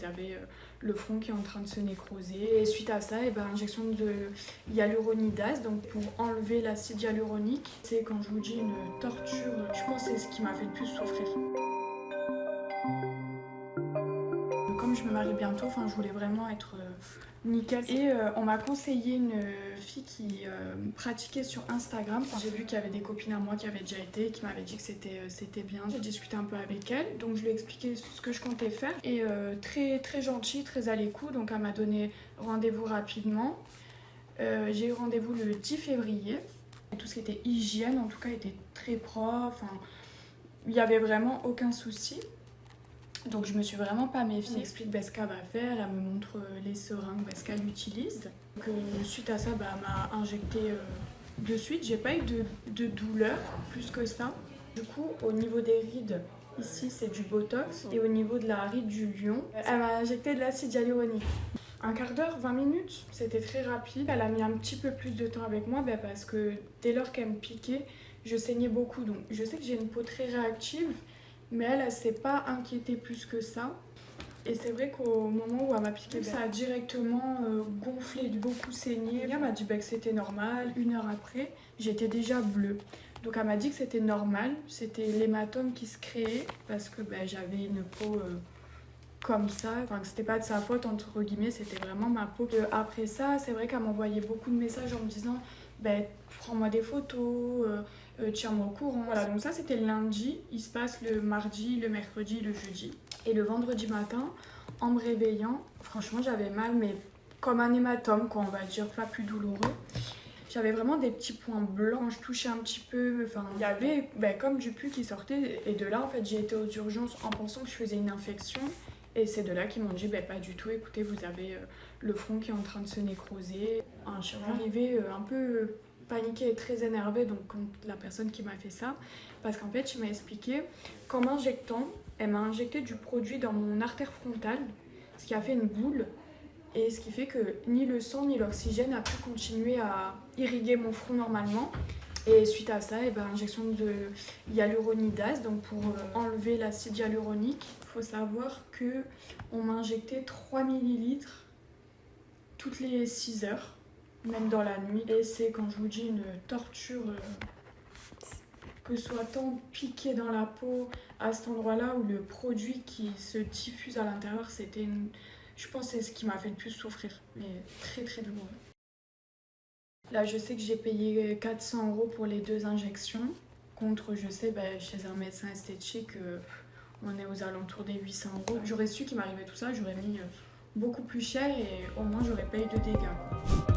avez le front qui est en train de se nécroser. Et suite à ça, injection de hyaluronidase, donc pour enlever l'acide hyaluronique. C'est quand je vous dis une torture, je pense que c'est ce qui m'a fait le plus souffrir. Comme je me marie bientôt, je voulais vraiment être nickel. Et on m'a conseillé une fille qui pratiquait sur Instagram. J'ai vu qu'il y avait des copines à moi qui avaient déjà été, qui m'avaient dit que c'était bien. J'ai discuté un peu avec elle, donc je lui ai expliqué ce que je comptais faire. Et très, très gentille, très à l'écoute, donc elle m'a donné rendez-vous rapidement. J'ai eu rendez-vous le 10 février. Tout ce qui était hygiène, en tout cas, était très propre. Il n'y avait vraiment aucun souci. Donc je me suis vraiment pas méfiée. Elle m'explique ce qu'elle va faire, elle me montre les seringues, ce qu'elle utilise. Donc, suite à ça, elle m'a injecté de suite. J'ai pas eu de douleur plus que ça. Du coup, au niveau des rides, ici c'est du botox. Et au niveau de la ride du lion, elle m'a injecté de l'acide hyaluronique. Un quart d'heure, 20 minutes, c'était très rapide. Elle a mis un petit peu plus de temps avec moi parce que dès lors qu'elle me piquait, je saignais beaucoup. Donc je sais que j'ai une peau très réactive. Mais elle s'est pas inquiétée plus que ça. Et c'est vrai qu'au moment où elle m'a piqué, ça a directement gonflé, beaucoup saigné. Elle m'a dit que c'était normal. 1 heure après, j'étais déjà bleue. Donc elle m'a dit que c'était normal. C'était l'hématome qui se créait parce que j'avais une peau comme ça. Que c'était pas de sa faute, entre guillemets, c'était vraiment ma peau. Après ça, c'est vrai qu'elle m'envoyait beaucoup de messages en me disant prends-moi des photos, tiens-moi au courant. Voilà, donc ça c'était le lundi. Il se passe le mardi, le mercredi, le jeudi. Et le vendredi matin, en me réveillant, franchement j'avais mal, mais comme un hématome, quoi, on va dire, pas plus douloureux. J'avais vraiment des petits points blancs, je touchais un petit peu, il y avait comme du pus qui sortait. Et de là, en fait, j'ai été aux urgences en pensant que je faisais une infection. Et c'est de là qu'ils m'ont dit, pas du tout, écoutez, vous avez le front qui est en train de se nécroser. Un chirurgien arrivé un peu paniqué et très énervé, donc contre la personne qui m'a fait ça. Parce qu'en fait, il m'a expliqué qu'en m'injectant, elle m'a injecté du produit dans mon artère frontale, ce qui a fait une boule. Et ce qui fait que ni le sang ni l'oxygène a pu continuer à irriguer mon front normalement. Et suite à ça, injection de hyaluronidase, donc pour enlever l'acide hyaluronique. Il faut savoir qu'on m'a injecté 3 ml toutes les 6 heures, même dans la nuit. Et c'est, quand je vous dis, une torture, que ce soit tant piqué dans la peau à cet endroit-là, où le produit qui se diffuse à l'intérieur, c'était je pense que c'est ce qui m'a fait le plus souffrir, mais très très douloureux. Là, je sais que j'ai payé 400 € pour les 2 injections, contre, je sais, chez un médecin esthétique, on est aux alentours des 800 €. J'aurais su qu'il m'arrivait tout ça, j'aurais mis beaucoup plus cher et au moins j'aurais pas eu de dégâts.